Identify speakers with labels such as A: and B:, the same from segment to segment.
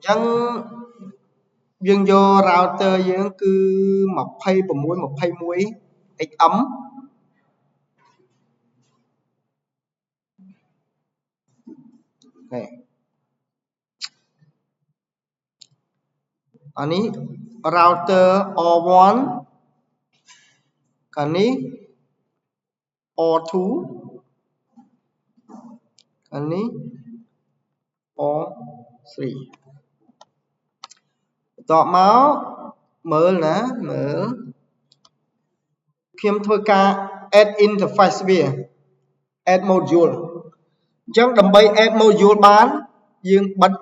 A: ចឹងយើងយក router យើងគឺ 26 XM អានេះ router R1 កាលនេះ R2 កាលនេះ R3 បន្ទាប់មកមើលណាមើលខ្ញុំធ្វើការ add interface វា add module អញ្ចឹងដើម្បី add module បានយើងបិទ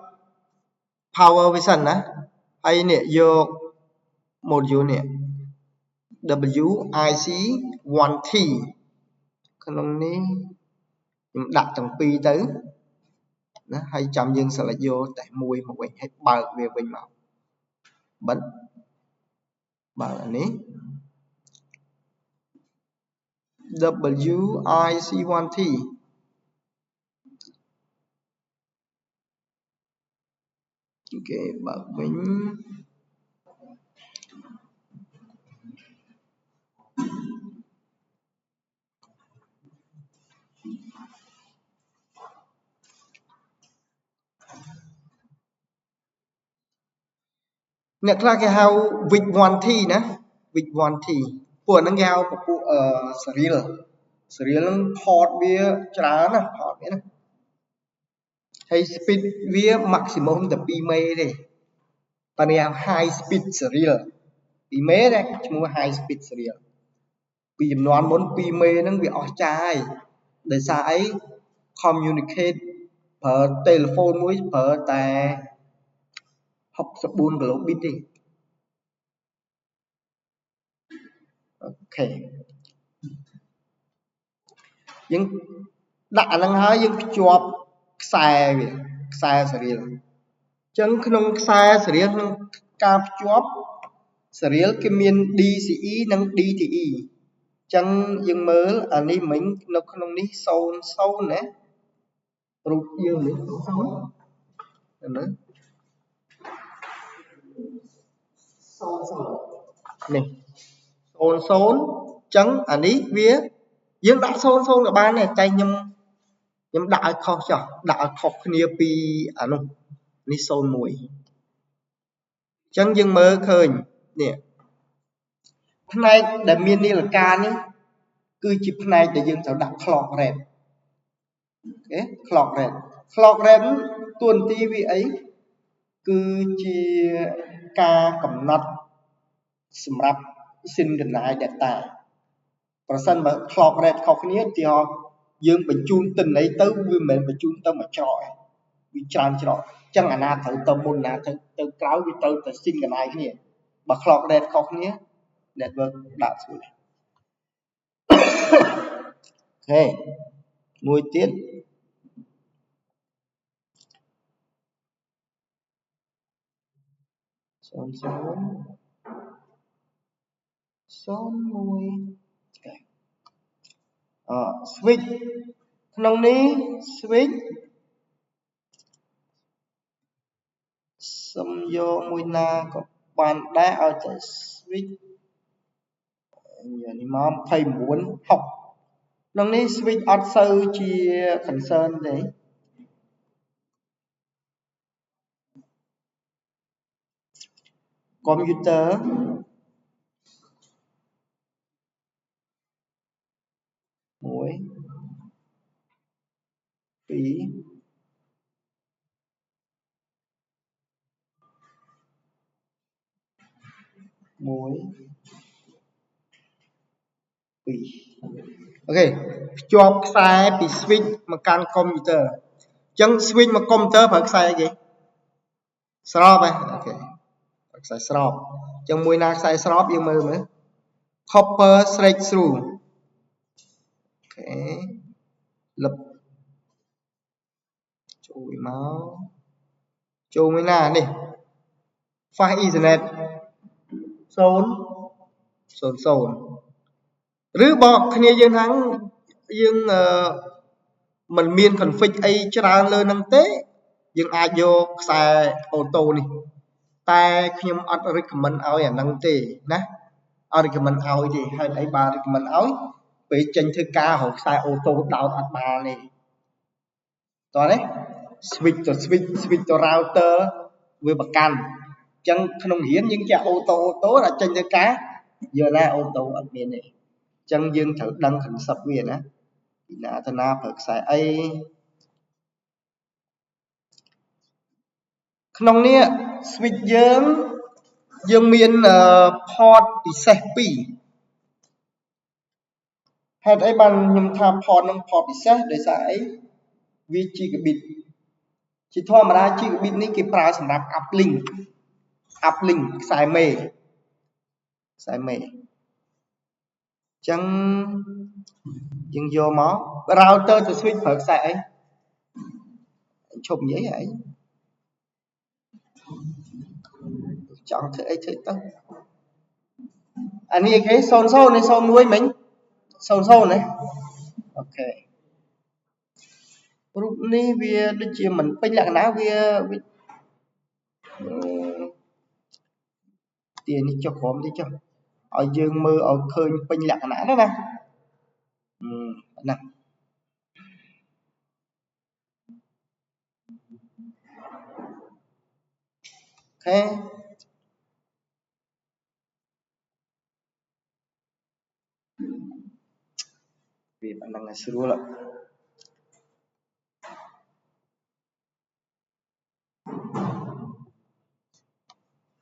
A: power វាសិនណាហើយនេះយក module នេះ WIC1T ក្នុងនេះខ្ញុំដាក់ទាំងពីរទៅណាហើយចាំយើង select យកតែមួយមកវិញហើយបើកវាវិញមកបិទបើកអានេះ WIC1T គេបើកវិញអ្នកខ្លះគេហៅ WIC1T ណា WIC1T ពួកហ្នឹងគេហៅពពួក serial ហ្នឹង port វាច្រើនណា port វាណាហើយ speed វា maximum តែ 2 មេទេតែនេះ high speed serial 2 មេទេឈ្មោះ high speed serial ពីចំនួនមុន 2 មេហ្នឹងវាអស់ចាយដោយសារអី communicate ប្រើ telephone មួយប្រើតែ64 kilobit ទេអូខេយើងដាក់អាហ្នឹងហើយយើងភ្ជាប់ខ្សែវាខ្សែ serial អញ្ចឹងក្នុងខ្សែ serial ក្នុងការភ្ជាប់ serial គេមាន DCE និង DTE អញ្ចឹងយើងមើលអានេះមិញនៅក្នុងនេះ00ណារូបយើងនេះ00ណានេះ00អញ្ចឹងអានេះវាយើងដាក់00ក៏បានដែរតែខ្ញុំដាក់ឲ្យខុសចុះដាក់ឲ្យខុសគ្នាពីអានោះនេះ01អញ្ចឹងយើងមើលឃើញនេះផ្នែកដែលមាននាឡិកានេះគឺជាផ្នែកដែលយើងត្រូវដាក់ clock rate អូខេ clock rate តួនាទីវាអីគឺជាការកំណត់សម្រាប់ synchronize data ប្រសិនបើ clock rate ខុសគ្នាឧទាហរណ៍យើងបញ្ជូនទិន្នន័យទៅវាមិនមែនបញ្ជូនទៅមួយច្រកទេវាច្រើនច្រកអញ្ចឹងអាណាត្រូវទៅមុនណាទៅក្រោយវាទៅតែ synchronize គ្នាបើ clock rate ខុសគ្នា network ដាក់ស្រួលអូខេមួយទៀតswitch ក្នុងនេះ switch សុំយកមួយណាក៏បានដែរឲ្យតែ switch នេះមក29 60ក្នុងនេះ switch អត់សូវជា concern ទេកុំព្យូទ័រមួយពីរមួយពីរអូខេភ្ជាប់ខ្សែពី switch មកកាន់កុំព្យូទ័រអញ្ចឹង switch មកកុំព្យូទ័រប្រើខ្សែអីគេស្របហ៎អូខេខ្សែស្របអញ្ចឹងមួយណាខ្សែស្របយើងមើល copper thread through អូខេលឹបចូលមកចូលមួយណានេះ fast ethernet 0 ឬបើគ្នាយើងហ្នឹងយើងមិនមាន config អីច្រើនលើហ្នឹងទេ យើងអាចយកខ្សែអូតូនេះតែខ្ញុំអត់ recommend ឲ្យអាហ្នឹងទេណាអត់ recommend ឲ្យទេហើយអីបាន recommend ឲ្យពេលចេញធ្វើការរកខ្សែអូតូដោតអត់បានទេតោះទេ switch ទៅ switch ទៅ router វាប្រកាន់អញ្ចឹងក្នុងរៀនយើងចេះអូតូដល់ចេញធ្វើការយកណាអូតូអត់មានទេអញ្ចឹងយើងត្រូវដឹង concept វាណាពីណាទៅណាប្រើខ្សែអីក្នុងនេះ switch យើងមាន port ពិសេស2ហេតុអីបានខ្ញុំថា port នឹង port ពិសេសដោយសារអីវា gigabit ជាធម្មតា gigabit នេះគេប្រើសម្រាប់ uplink ខ្សែមេអញ្ចឹងយើងយកមក router ទៅ switch ប្រើខ្សែអីឈប់និយាយហ៎ចង់ធ្វើអីធ្វើទៅអានេះគេ00នេះ01មិញ00ណាអូខេរូបនេះវាដូចជាមិនពេញលក្ខណៈវាទានេះចុះក្រោមតិចចុះឲ្យយើងមើលឲ្យឃើញពេញលក្ខណៈណាណាអូខេវាប៉ុណ្ណឹងឲ្យស្រួល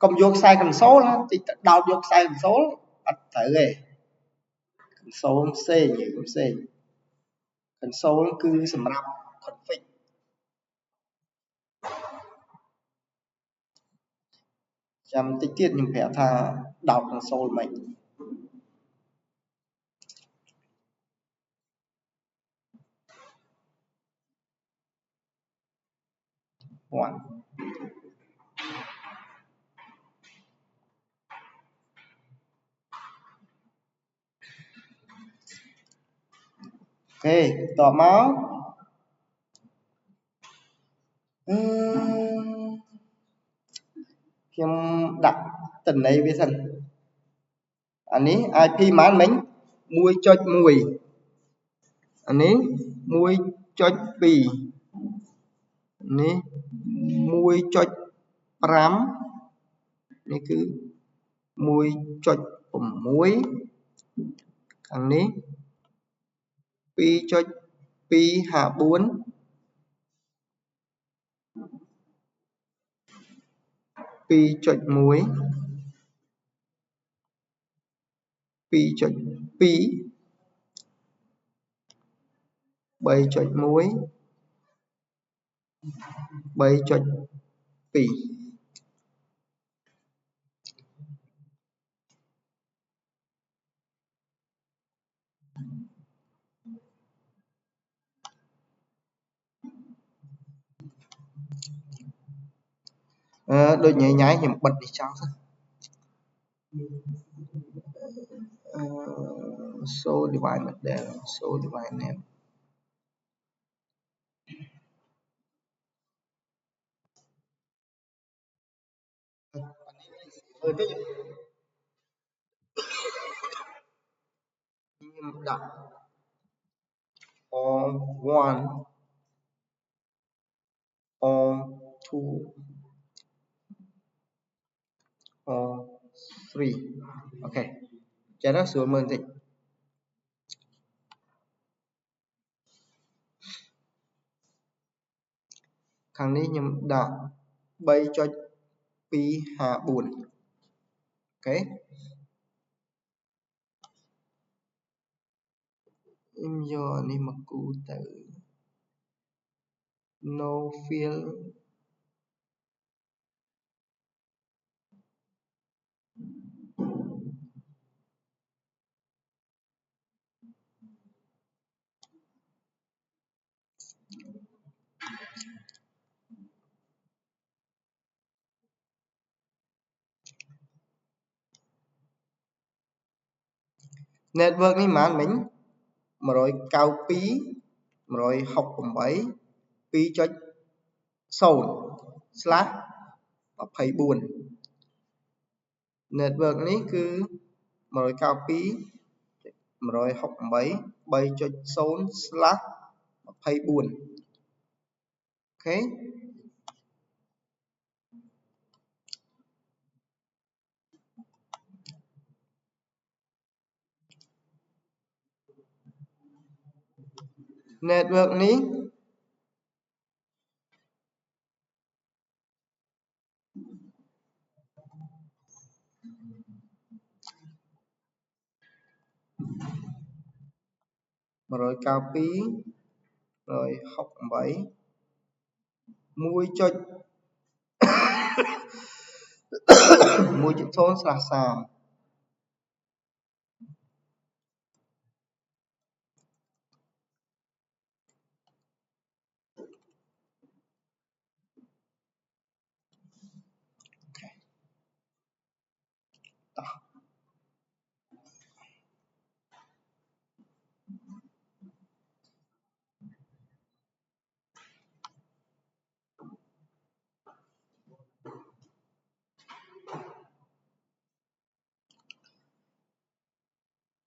A: កុំយកខ្សែ console ណាតិចទៅដោតយកខ្សែ console អត់ត្រូវទេ console ផ្សេង console គឺសម្រាប់ config ចាំតិចទៀតខ្ញុំប្រាប់ថាដោត console មិន1អូខេតបមកខ្ញុំដាក់តំណេយវាសិនអានេះ IP ប៉ុន្មានមិញ 1.1 អានេះ 1.2 នេះ 1.5 នេះគឺ 1.6 ខាងនេះ 2.254 2.1 2.2 3.1 3.2ដូចញ៉ៃខ្ញុំបិទនេះចោលសិនshow device model show device name ខ្ញុំដាក់ all 1 all 2 all 3អូខេចេះដល់ស្រួលមើលបន្តិចខាងនេះខ្ញុំដាក់ 3.254 អូខេខ្ញុំយកអានេះមកគូទៅ no field network នេះប៉ុន្មានមិញ192 168 2.2 0/24 network នេះគឺ192 168 3.0/24 អូខេnetwork នេះ192 168 1.0/30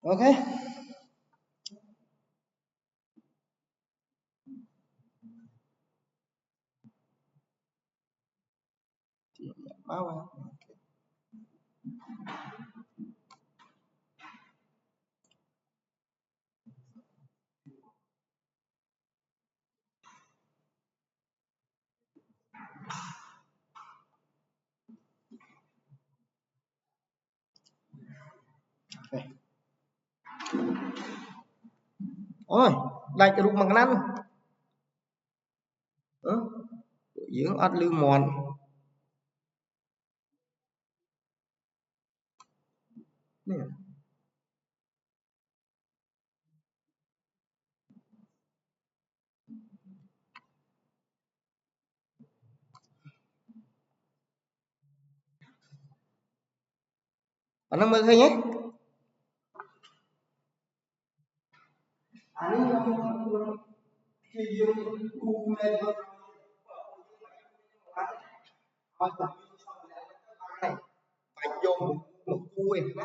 A: អូខេមកអូយដាច់រូបមកណាត់យើងអត់លឺមាត់នេះអានឹងមើលឃើញទេអានេះខ្ញុំយើងគូមែនឲ្យតែបាច់យកមកគូឯណា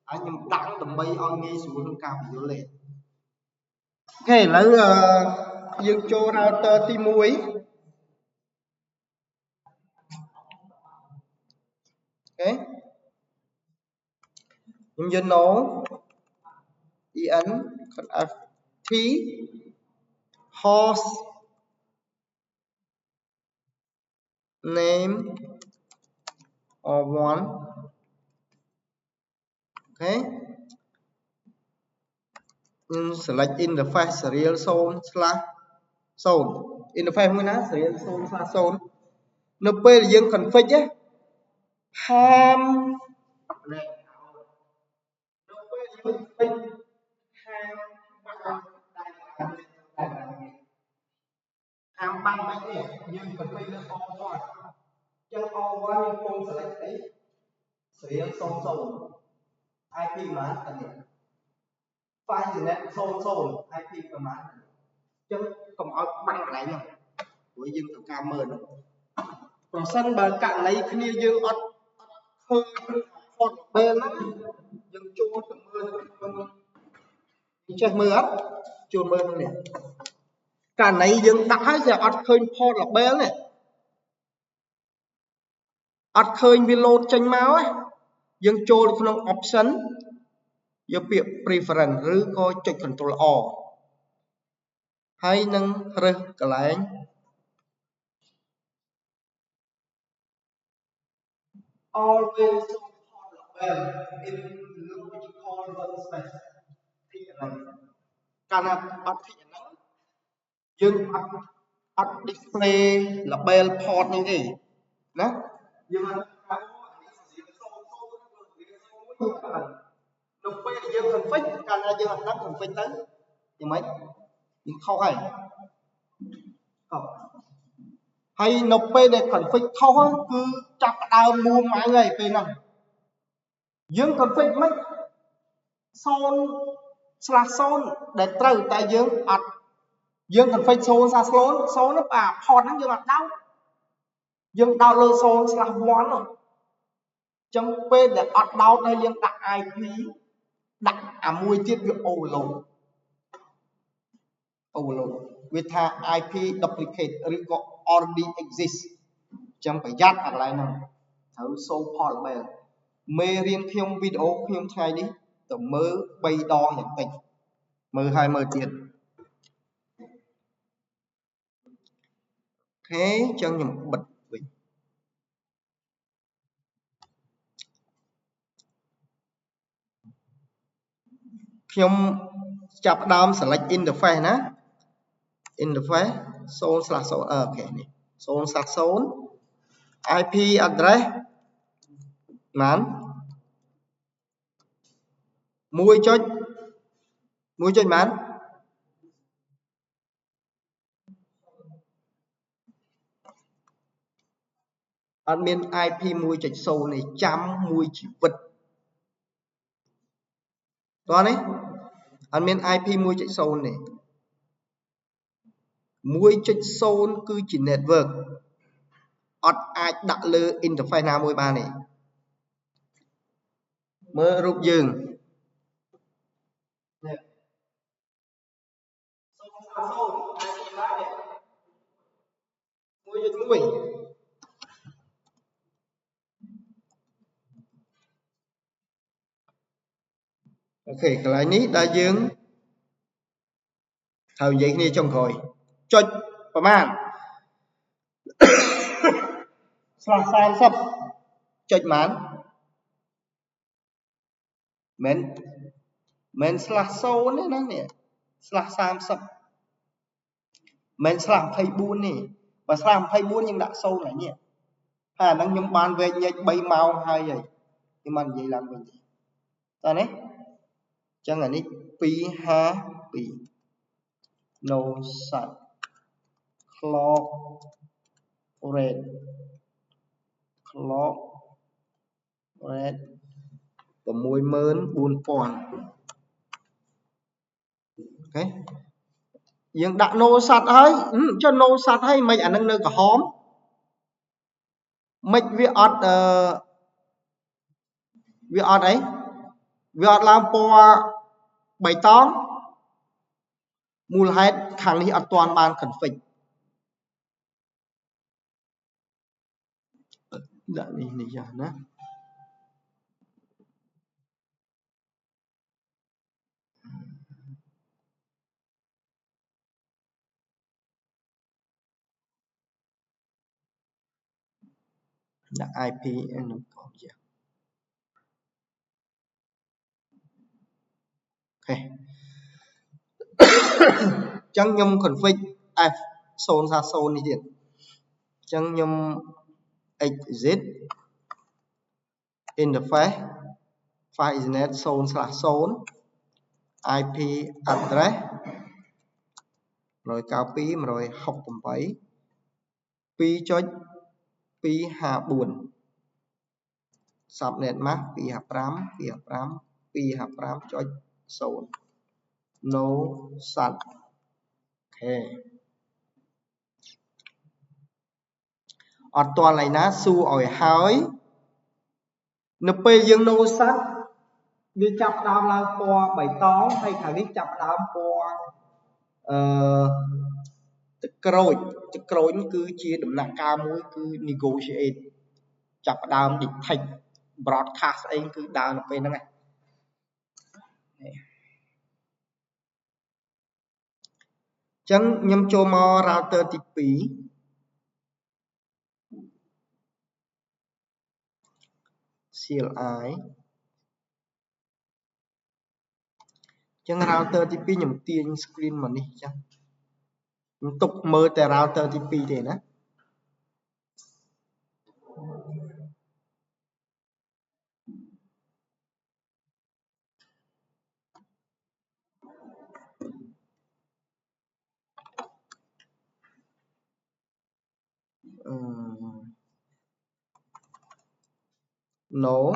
A: ខ្ញុំដាក់ដើម្បីឲ្យងាយស្រួលក្នុងការបញ្យល់ទេអូខេឥឡូវយើងចូល router ទី1អូខេខ្ញុំយក no en ft host name or one អូខេខ្ញុំ select interface serial 0/0 interface មួយណា serial 0/0 នៅពេលយើង config ហាមនៅពេលយើង config ហាមបាក់ហាមបាំងមិនទេយើង config លើ all1 ចឹង all1 យើងពង select អី serial 00 IP ប៉ុន្មានអានេះ file select 00 IP ប៉ុន្មានចឹងកុំឲ្យបាំងកន្លែងហ្នឹងព្រោះយើងត្រូវការមើលហ្នឹងប្រសិនបើករណីគ្នាយើងអត់ឃើញ port label ហ្នឹងយើងចូលទៅមើលក្នុងចេះមើលអត់ចូលមើលហ្នឹងនេះករណីយើងដាក់ហើយតែអត់ឃើញ port label នេះអត់ឃើញវា load ចេញមកយើងចូលក្នុង option យកពាក្យ preference ឬក៏ចុច control R ហើយនឹងរើសកន្លែង always show port label in logical workspace ទីហ្នឹងកាលណាអត់ទីហ្នឹងយើងអត់ display label port ហ្នឹងទេណាយើងអត់នៅពេលយើង config កាលណាយើងអត់ដឹង config ទៅយ៉ាងម៉េចយើងខុសហើយខុសហើយនៅពេលដែល config ខុសគឺចាប់ផ្ដើមមួម៉ៅហើយពេលហ្នឹងយើង config មិន0/0 ដែលត្រូវតែយើងអត់យើង config 0/0 0នោះបាទ port ហ្នឹងយើងអត់ដោត dương đào lơ son slash one rồi chẳng phê để ọt đào đây dương đặt IP đặt mùi tiết việc overload with IP duplicate already exist chẳng phải dắt hoặc lại nào thử số port bè mê riêng khiêm video khiêm thay đi tờ mơ bay đo nhận tình mơ hai mơ tiền thế chẳng nhầm bật vì khiêm chập đam select interface ná interface zone slash zone ok này zone slash zone IP address mán mùi cho mán admin IP mùi cho sâu này chăm mùi chỉ vật đó đấy admin IP mùi cho sâu này mùi cho sâu cứ chỉ network ọt ai đặt lơ interface nào mùi ba này mơ rụp dừng ok cái này ní đã dừng thầu vậy kia trong rồi choประมาณ 30 ចុចបានមិន slash 0ទេណានេះ slash 30មិន slash 24នេះបើ slash 24យើងដាក់0ហើយនេះហើយអាហ្នឹងខ្ញុំបានវែងញែក3ម៉ោងហើយខ្ញុំមិននិយាយឡើងវិញទេតើនេះអញ្ចឹងអានេះ252 no sat clock rate 64000 អូខេយើងដាក់ no sat ហើយចុះ no sat ហើយមិនអានឹងនៅក្រហមមិនវាអត់វាអត់អីវាអត់ឡើងពណ៌បៃតងមូលហេតុខាងនេះអត់ទាន់បាន config ដាក់នេះចាស់ណាដាក់ IP នឹងកូនចាស់អូខេចឹងខ្ញុំ config F030 នេះទៀតចឹងខ្ញុំ exit interface file ethernet 0/0 IP address 192.168 2.254 subnet mask 255.255.0 no sat អូខេអត់ទាន់ឡើយណាសួរឲ្យហើយនៅពេលយើង no sat វាចាប់ដើមឡើងពណ៌បៃតងហើយខាងនេះចាប់ដើមពណ៌ទឹកក្រូចគឺជាដំណាក់កាលមួយគឺ negotiate ចាប់ដើម detect broadcast អីគឺដើរនៅពេលហ្នឹងឯងចឹងខ្ញុំចូលមក router ទី2 CLI ចឹង router ទី2ខ្ញុំទាញ screen មកនេះចឹងខ្ញុំទុកមើលតែ router ទី2ទេណា no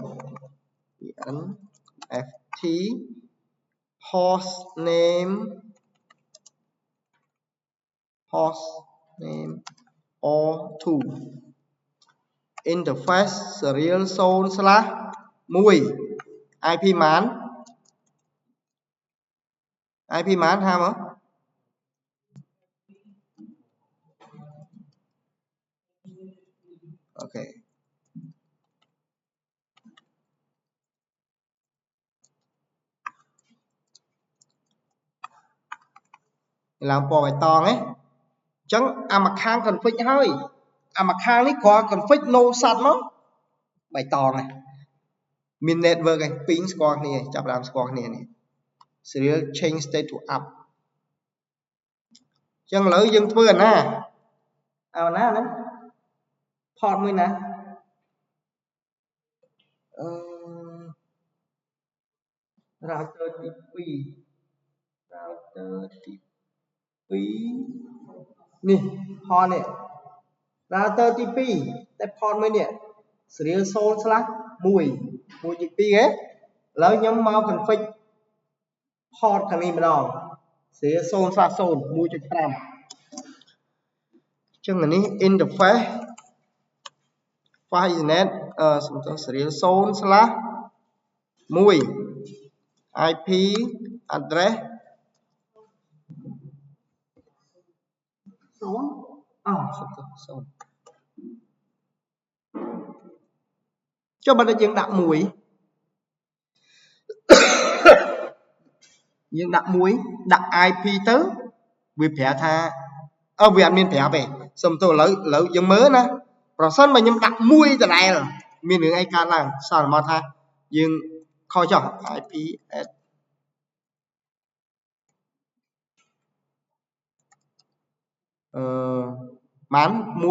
A: nft host name or 2 interface serial zone slash 1 IP ម៉ាន IP ម៉ានថាមកអូខេឡើងពណ៌បៃតងហ៎អញ្ចឹងអាមួយខាង config ហើយអាមួយខាងនេះគ្រាន់ config no sat មកបៃតងហ៎មាន network ឯងពីរស្គាល់គ្នាចាប់ដើមស្គាល់គ្នានេះ serial change state to up អញ្ចឹងឥឡូវយើងធ្វើអាណាហ្នឹង port មួយណាrouter ទី2 router ទី2នេះ port នេះ router ទី2តែ port មួយនេះ serial zone slash 1 ទី2ហ៎ឥឡូវខ្ញុំមក config port ខាងនេះម្ដង serial zone slash 0 1.5 អញ្ចឹងអានេះ interface file ethernet សំដៅ serial zone slash 1 IP address 0 ចុះបើយើងដាក់1យើងដាក់IP ទៅវាប្រាប់ថាវាអត់មានប្រាប់ទេសុំទោសឥឡូវយើងមើលណាប្រសិនបើខ្ញុំដាក់1ដដែលមានរឿងអីកើតឡើងសន្មតថាយើងខុសចុះ IP at បាន 1. 1.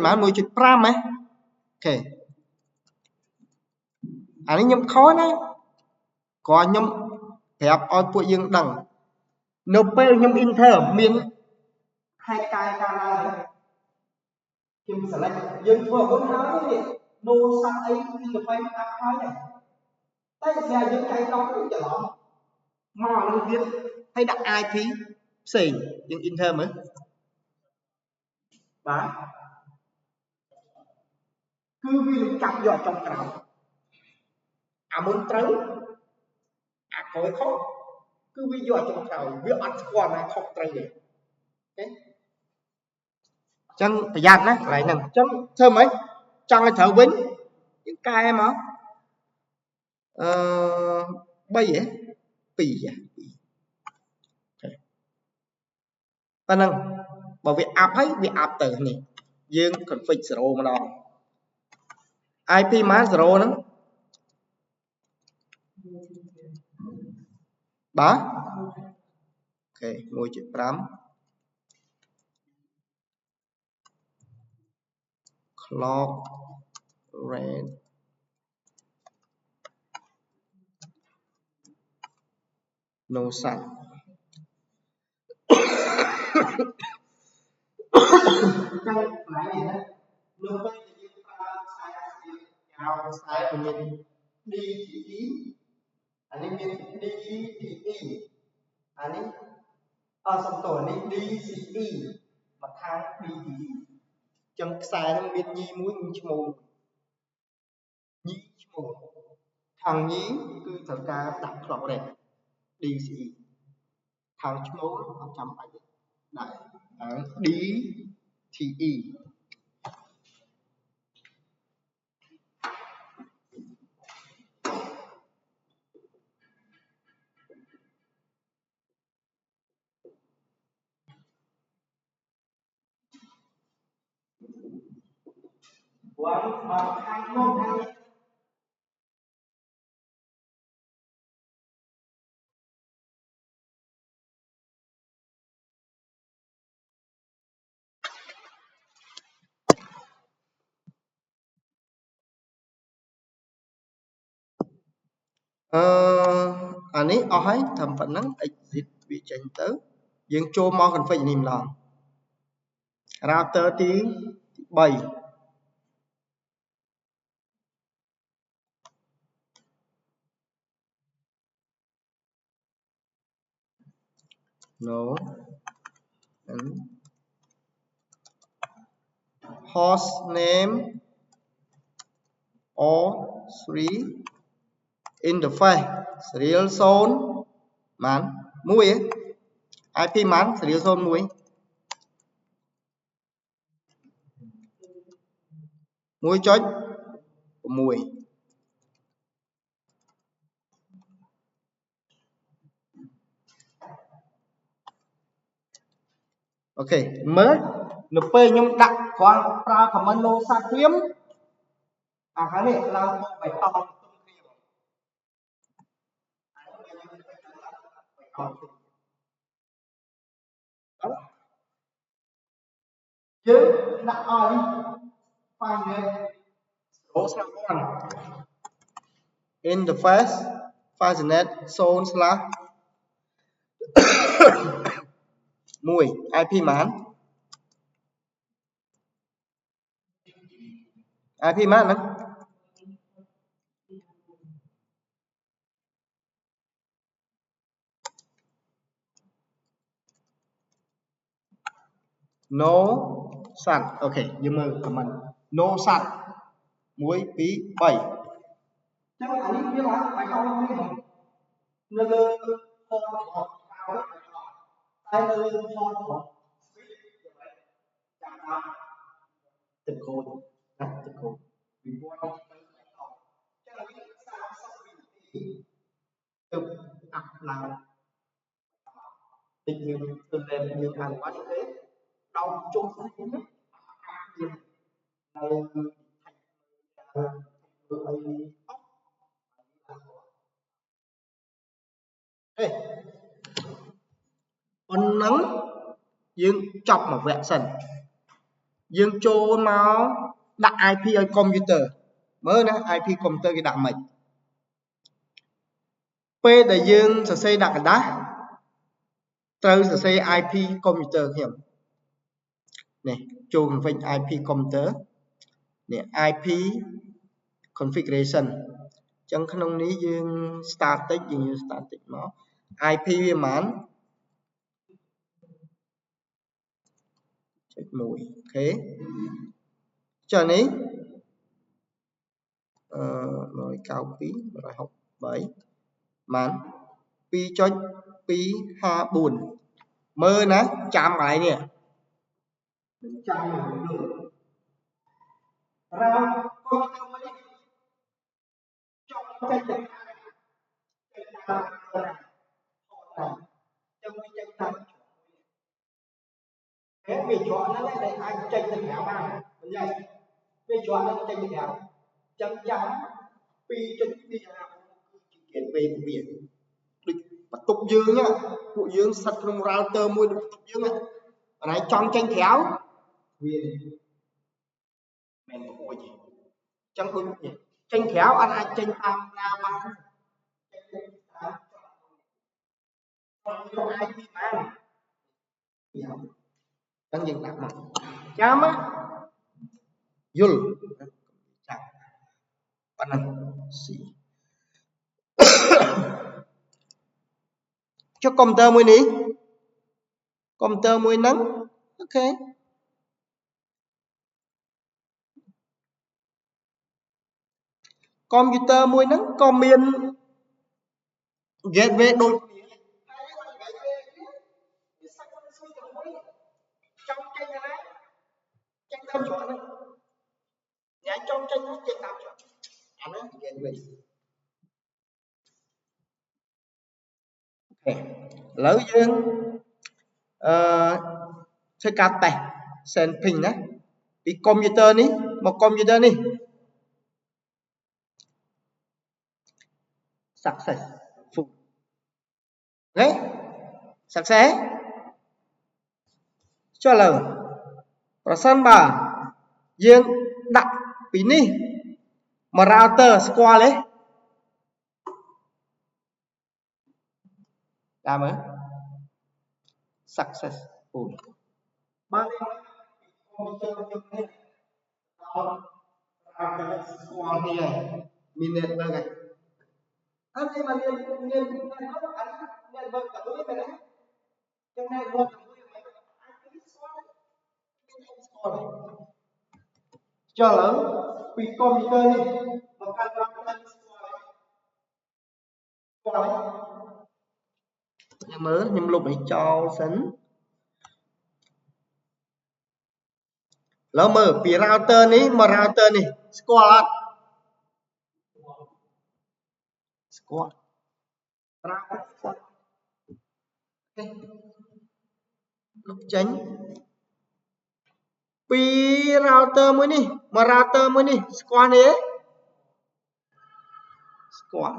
A: ម៉ាន 1.5 ហ៎អូខេអានេះខ្ញុំខុសណាគ្រាន់ខ្ញុំប្រាប់ឲ្យពួកយើងដឹងនៅពេលខ្ញុំ enter មានហេតុការណ៍កើតឡើងខ្ញុំ select យើងធ្វើមុនហើយនេះ no sub អី interface ដាក់ហើយតែស្រាប់យើងចៃតង់ច្រឡំមកអានឹងទៀតហើយដាក់ IP ផ្សេងយើង enter មើលបាទគឺវាចាប់យកចុងក្រោយអាមុនត្រូវអាក្រោយខុសគឺវាយកចុងក្រោយវាអត់ស្គាល់ណាខុសត្រូវទេអូខេអញ្ចឹងប្រយ័ត្នណាកន្លែងហ្នឹងអញ្ចឹងធ្វើម៉េចចង់ឲ្យត្រូវវិញយើងកែមក3ហ៎2ចាប៉ុណ្ណឹងបើវាអាប់ហើយវាអាប់ទៅនេះយើង config 0ម្ដង IP ម៉ាន0ហ្នឹងបាទអូខេ 1.5 clock rate no sat ចឹងកន្លែងនេះណានៅពេលយើងប្រើខ្សែយาวខ្សែមាន DTE អានេះមាន DTE អានេះសំទោសនេះ DCE មកខាង DTE ចឹងខ្សែហ្នឹងមានញីមួយមានឈ្មោះញីឈ្មោះខាងញីគឺត្រូវការដាក់ clock rate DCE ខាងឈ្មោះអត់ចាំបាច់ដាក់ DTE វ៉ាន់មកខាងនោះខាងអានេះអស់ហើយត្រឹមប៉ុណ្ណឹង exit វាចេញទៅយើងចូលមក config នេះម្ដង router ទី3 no host name or 3 interface serial zone បានមួយ IP បាន serial zone មួយចុច6 អូខេមើលនៅពេលខ្ញុំដាក់គ្រាន់ប្រើ command no សាព្រាមអាខាងនេះឡើងបៃតងយើងដាក់ឲ្យ file interface filenet zone slash 1 IP បាន IP បានហ្នឹង no sat អូខេយើងមើល comment no sat 1 2 3ចឹងអានេះវាឡើងបៃតងនេះនៅលើ port របស់តែនៅលើ port របស់ ចាក់ទឹកកូនណាទឹកកូនពីព្រោះទៅចឹងវា30វិនាទីទៅអាប់ឡើងតិចយើងទៅលេបយើងអនុវត្តទេដល់ជុំនេះណាយើងនៅអីប៉ុណ្ណឹងយើងចប់មួយវគ្គសិនយើងចូលមកដាក់ IP ឲ្យកុំព្យូទ័រមើលណា IP កុំព្យូទ័រគេដាក់មិនពេលដែលយើងសរសេរដាក់กระดาษត្រូវសរសេរ IP កុំព្យូទ័រខ្ញុំនេះចូល config IP កុំព្យូទ័រនេះ IP configuration អញ្ចឹងក្នុងនេះយើង static យើងយក static មក IP វាប៉ុន្មានចុច1អូខេចុះនេះ192 163បាន 2.254 មើលណាចាំកន្លែងនេះចាំរ៉ាមកុំទៅមកនេះចុចចេញទៅចេញតាមចឹងវាចេញតាមតែវាជាប់ហ្នឹងតែអាចចេញទៅក្រៅបានមិនយ៉ាងវាជាប់ហ្នឹងចេញទៅក្រៅចឹងចាំ 2.254 គឺជា gateway របស់វាដូចបន្ទប់យើងពួកយើងស្ថិតក្នុង router មួយដូចបន្ទប់យើងកន្លែងចំចេញក្រៅវាមិនប្រអួយទេចឹងដូចចេញក្រៅអត់អាចចេញតាមណាបានចេញតាមចូល IP បានចឹងយើងដាក់មកចាំយល់ចាំប៉ុណ្ណឹងស៊ីចុះកុំព្យូទ័រមួយនេះកុំព្យូទ័រមួយហ្នឹងអូខេកុំព្យូទ័រមួយហ្នឹងក៏មាន gateway ដូចគ្នាចង់ចេញណាចេញតាមច្រកហ្នឹងញ៉ាំចង់ចេញចេញតាមច្រកអាហ្នឹង gateway អូខេឥឡូវយើងធ្វើការតេស្ត sampling ណាពីកុំព្យូទ័រនេះមកកុំព្យូទ័រនេះ successful អូខេ success ចុះឥឡូវប្រសិនបើយើងដាក់ពីនេះមក router ស្គាល់ទេតាមមើល successful បើនេះកុំព្យូទ័រខ្ញុំនេះដល់ router ស្គាល់នេះហើយមាន network ហើយអត់ទេមកមាន network អានេះ network តែមួយមែនទេចឹង network តែមួយមិនអាច cho lớn vì computer này mà các bạn nhưng mới nhưng lúc này cho sẵnแล้วមើលពី router នេះមក router នេះស្គាល់អត់ស្គាល់ router ស្គាល់លុបចេញពី router មួយនេះមក router មួយនេះស្គាល់នេះស្គាល់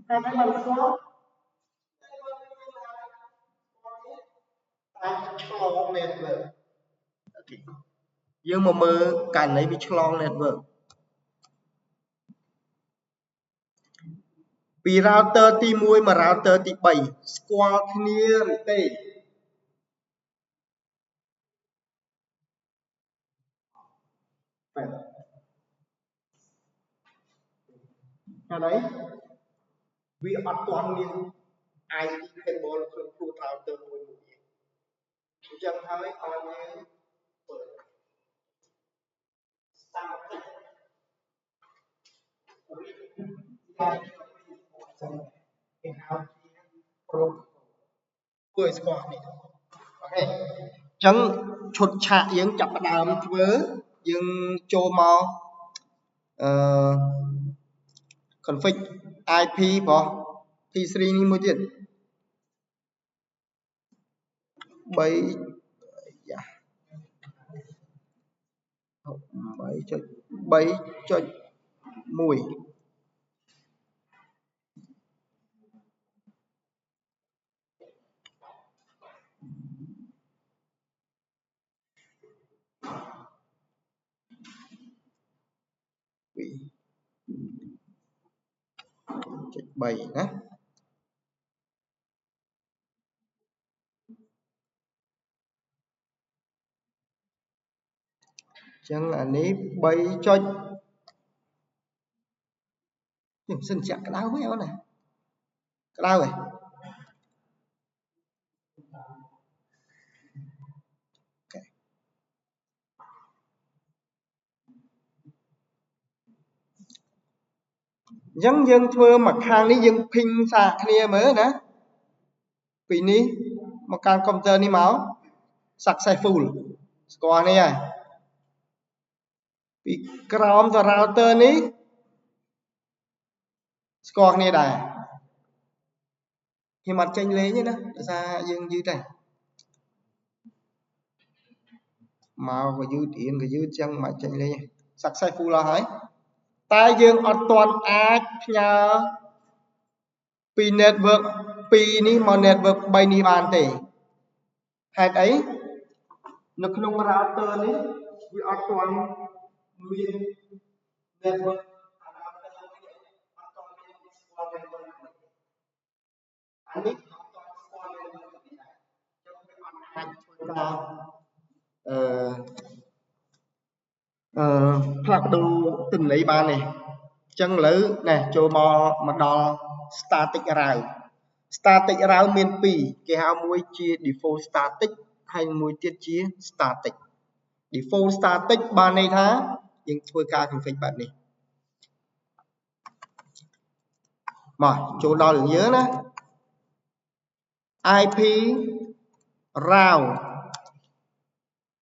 A: តែមិនស្គាល់តែឆ្លង network យើងមកមើលករណីវាឆ្លង network ពី router ទី1មក router ទី3ស្គាល់គ្នាឬទេហើយវាអត់ទាន់មាន IP cable ក្នុងគ្រូ router មួយទេអញ្ចឹងហើយឲ្យយើងเปิดតាមតិចគេហៅ protocol ធ្វើឲ្យស្គាល់នេះអូខេអញ្ចឹងឈុតឆាកយើងចាប់ផ្ដើមធ្វើយើងចូលមកconfig IP របស់ P3 នេះមួយទៀត3 8.3.1 3ណាចឹងអានេះ3ចុចនេះសិនចាក់ក្តៅវិញអូនណាក្តៅហ៎អញ្ចឹងយើងធ្វើមកខាងនេះយើងភីងសាកគ្នាមើលណាពីនេះមកកាន់កុំព្យូទ័រនេះមក successful ស្គាល់នេះហើយពីក្រោមទៅ router នេះស្គាល់គ្នាដែរខ្ញុំអត់ចេញលេងទេណាដោយសារយើងយឺតតែមកក៏យឺតរៀនក៏យឺតចឹងមិនចេញលេង successful អស់ហើយតែយើងអត់ទាន់អាចផ្ញើពី network 2នេះមក network 3នេះបានទេហេតុអីនៅក្នុង router នេះវាអត់ទាន់មាន network អានេះអត់ទាន់ស្គាល់ network នេះដែរចឹងវាអត់អាចធ្វើការផ្លាស់ប្ដូរទិន្នន័យបានទេអញ្ចឹងឥឡូវណែចូលមកដល់ static route static route មាន2គេហៅមួយជា default static ហើយមួយទៀតជា static default static បានន័យថាយើងធ្វើការ config បែបនេះមកចូលដល់យើងណា IP route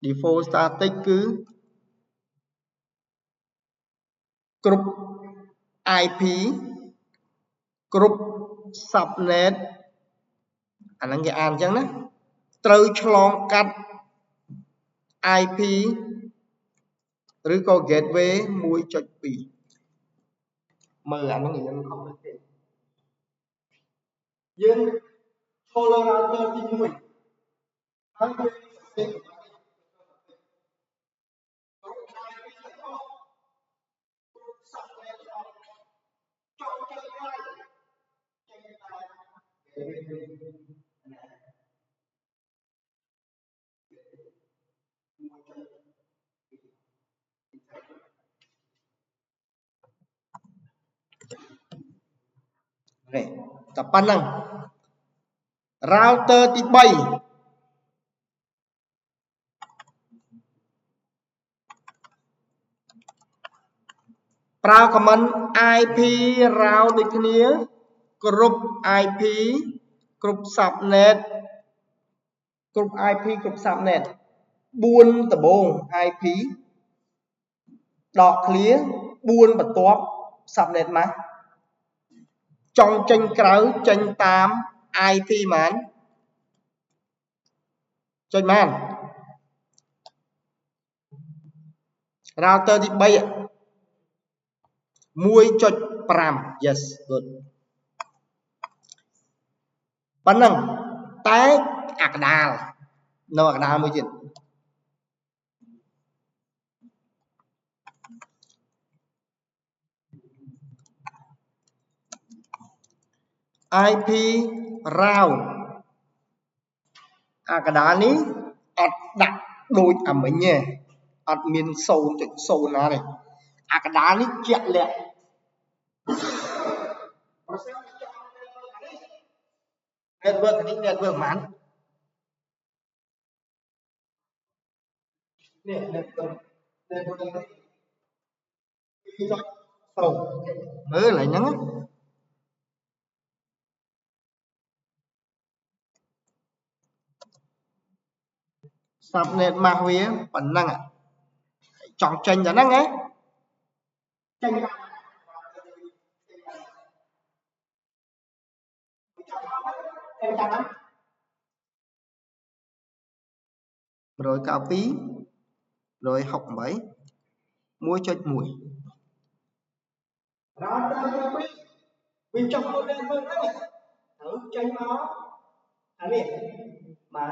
A: default static គឺគ្រប់ IP គ្រប់ subnet អាហ្នឹងគេអានអញ្ចឹងណាត្រូវឆ្លងកាត់ IP ឬក៏ gateway 1.2 មើលអាហ្នឹងយើងខំទេយើងចូល router ទី1ហើយយើងតែប៉ុណ្ណឹង router ទី3 ប្រើ comment IP រោដូចគ្នាគ្រប់ IP គ្រប់ subnet គ្រប់ IP គ្រប់ subnet 4 ដំបូង IP ដក clear 4 បន្ទាប់ subnet mask ចង់ចេញក្រៅចេញតាម IP ហ្មងចុចមែន router ទី 3 1.5 yes good ប៉ុណ្ណឹងតែអាកដាលនៅអាកដាលមួយទៀត IP រោអាកដាលនេះអត់ដាក់ដូចអាមិញទេអត់មាន 0.0 ណាទេអាកដាលនេះជាក់លាក់ network នេះ network ហ្មងនេះ network នេះ 2.0 មើលឡើងហ្នឹង subnet mask វាប៉ុណ្ណឹងចង់ចេញតែហ្នឹងហ៎ចេញតាម192 168 1.1 router វាចង់ទៅ network ហ្នឹងត្រូវចេញមកអានេះបាន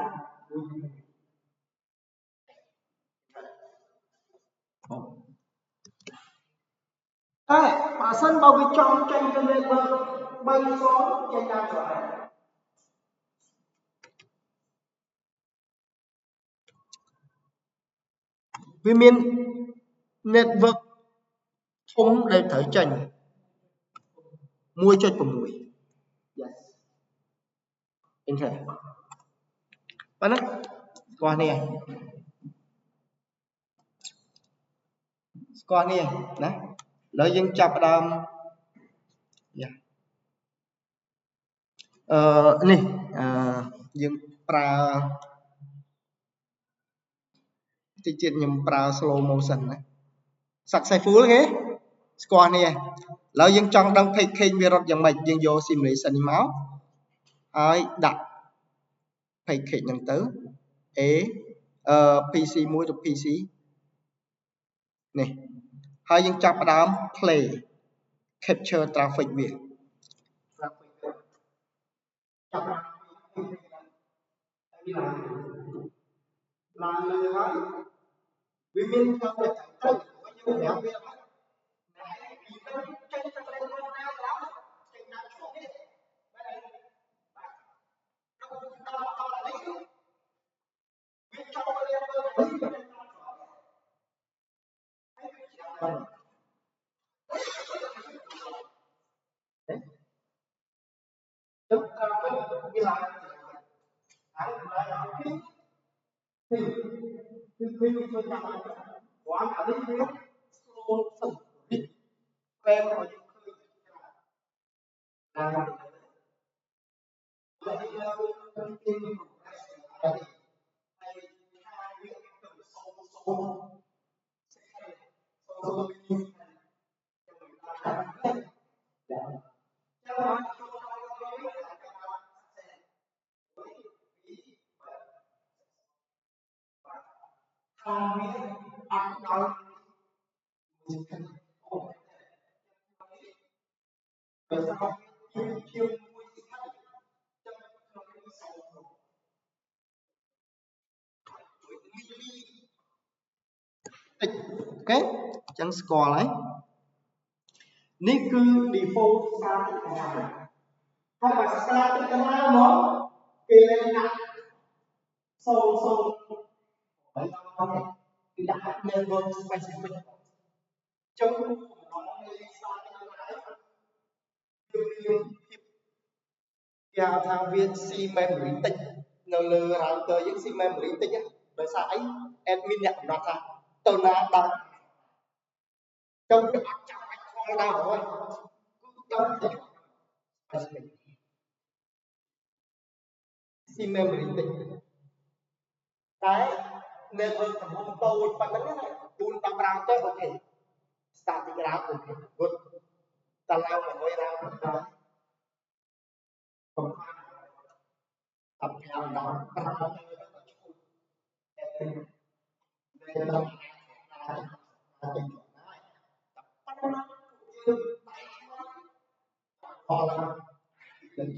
A: តែបើសិនបើវាចង់ចេញទៅ network 3.0 ចេញតាមឆ្លើយវាមាន network ធំដែលត្រូវចេញ 1.6 yes ឃើញទេប៉ុណ្ណឹងស្គាល់នេះស្គាល់នេះណាឥឡូវយើងចាប់ផ្ដើមនេះយើងប្រើតិចទៀតខ្ញុំប្រើ slow motion ណា successful គេស្គាល់នេះឥឡូវយើងចង់ដឹង package វារត់យ៉ាងម៉េចយើងយក simulation នេះមកហើយដាក់ package ហ្នឹងទៅ PC 1ទៅ PC នេះហើយយើងចាប់ផ្ដើម play capture traffic វាចាប់ឡើងលើហើយវាមានផ្លូវទៅយើងប្រាប់វាចេញទៅផ្លូវណាដល់ចេញតាមឆ្លងនេះដល់នេះវាចូលទៅលើទៅវាឡើងហើយគឺជួយតាមគាត់អានេះវាស្រូលសិននេះពេលរបស់យើងឃើញហើយយើងទៅទីនេះហើយហើយថាវាទៅសូមអូខេអញ្ចឹងស្គាល់ហើយនេះគឺ default static canal ហើយបើ static canal មកគេលេងដាក់0 គឺដាក់ network specific ចុះក្នុងលេខ static canal គេហៅថាវា C memory តិចនៅលើ router យើង C memory តិចដោយសារអី admin អ្នកកំណត់ថាទៅណាដល់ចុះវាអត់ចាំបាច់ đau rồi đau sim memory tích cái network của một tôi phần đó tuôn đâm ra tới ok static route ok good ta lao mà quay ra không tập theo đó họ là lần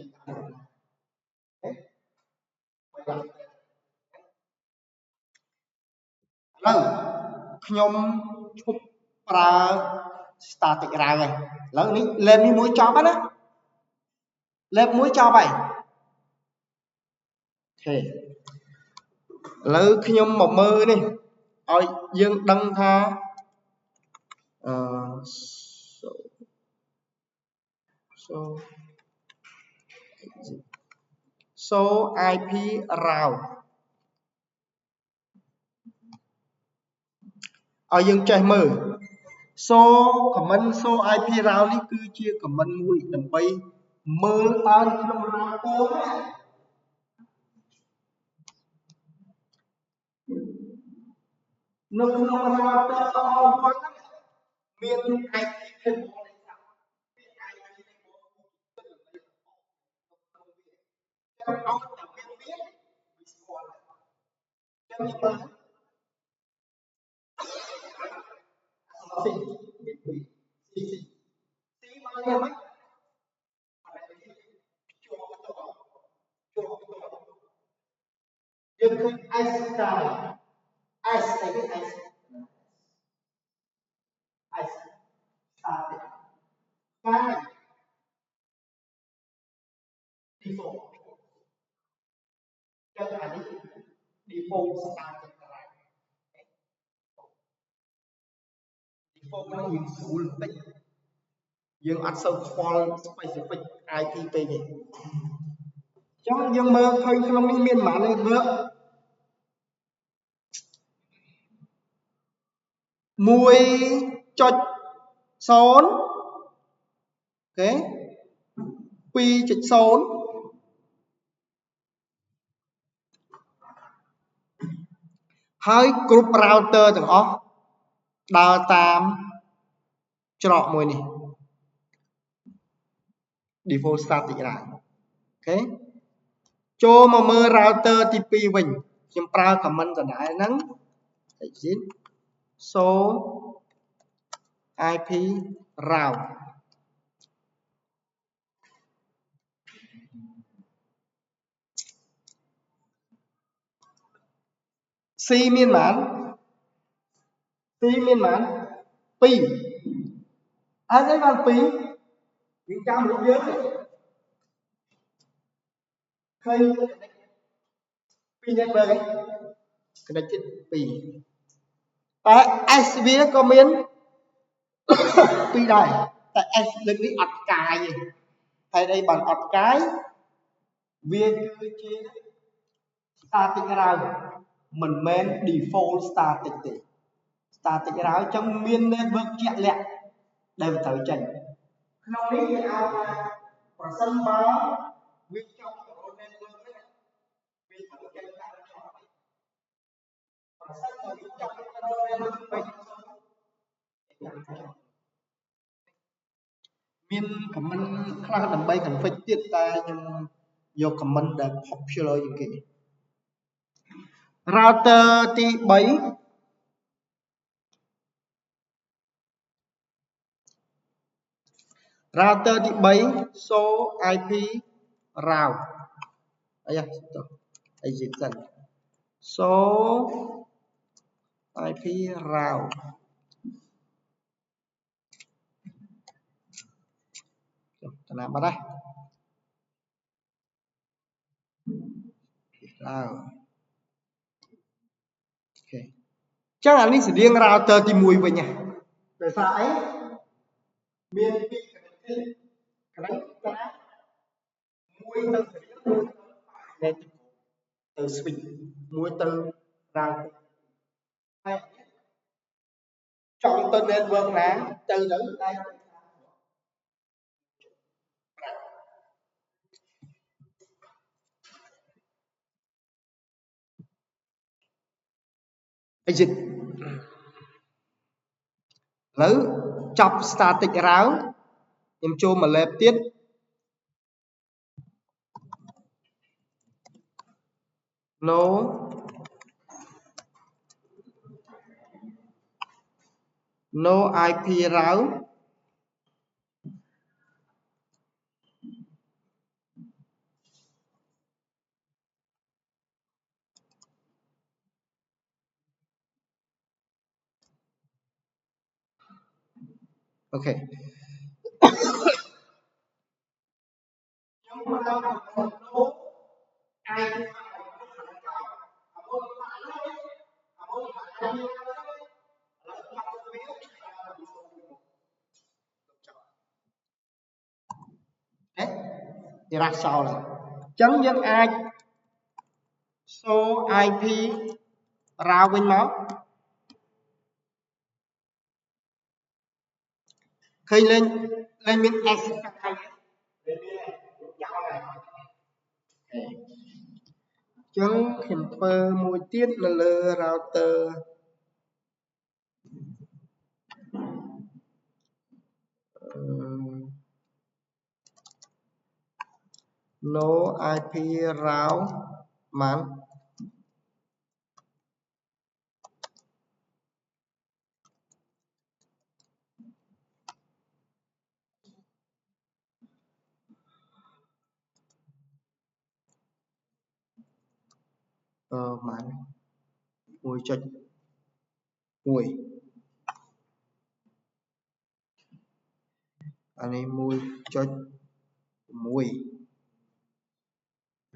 A: ខ្ញុំឈប់ប្រើ static route ហើយឥឡូវនេះលេបនេះមួយចប់ហើយណាលេបមួយចប់ហើយអូខេឥឡូវខ្ញុំមកមើលនេះឲ្យយើងដឹងថាអឺ so IP route ឲ្យយើងចេះមើល so comment so IP route នេះគឺជា comment មួយដើម្បីមើលតើក្នុង router នៅក្នុង router របស់គាត់មាន IP table ចាំអត់តែមានវាស្គាល់ចាំមើលស៊ីមកយ៉ាងម៉េចយើងឃើញ S star S អីគេ S S star តែ default ចាំអានេះ default star ទៅកន្លែង default ហ្នឹងវាស្រួលបន្តិចយើងអត់សូវខ្វល់ specific IP ពេកទេចឹងយើងមើលឃើញក្នុងនេះមានប៉ុន្មានទេមើល1.0 អូខេ 2.0 ហើយគ្រប់ router ទាំងអស់ដើរតាមច្រកមួយនេះ default static route អូខេចូលមកមើល router ទី2វិញខ្ញុំប្រើ comment ដដែលហ្នឹង exit so IP route C មានប៉ុន្មាន C មានប៉ុន្មាន2អត់ទេបាន2យើងចាំរូបយើងឃើញ2 network ឯង connected 2តែ S វាក៏មាន2ដែរតែ S លើកនេះអត់កាយទេហេតុអីបានអត់កាយវាគឺជា static route មិនមែន default static ទេ static route អញ្ចឹងមាន network ជាក់លាក់ដែលត្រូវចេញក្នុងនេះគេឲ្យថាប្រសិនបើវាចង់ទៅ network នេះវាត្រូវចេញតាមឆក់ប្រសិនបើវាចង់ទៅ network វិញមាន comment ខ្លះដើម្បី config ទៀតតែខ្ញុំយក comment ដែល popular ជាងគេ router ទី3 router ទី3 so IP route អាយ៉ាទៅ exit សិន so IP route ចុះតំណាបាត់ហើយឡើងអូខេចឹងអានេះស្តៀង router ទី1វិញហ่ะដោយសារអីមានពីរ connect មួយទៅទៅ switch មួយទៅ router ហើយចង់ទៅ network ណាទៅតែ exit ឥឡូវចប់ static route ខ្ញុំចូលមក lab ទៀត no IP route ok thì ra sau này chấm dân ai số IP rao bên máu khi lên miếng S chấm camper mùi tiết là lơ router no IP route man man mùi chật mùi anh ấy mùi chật mùi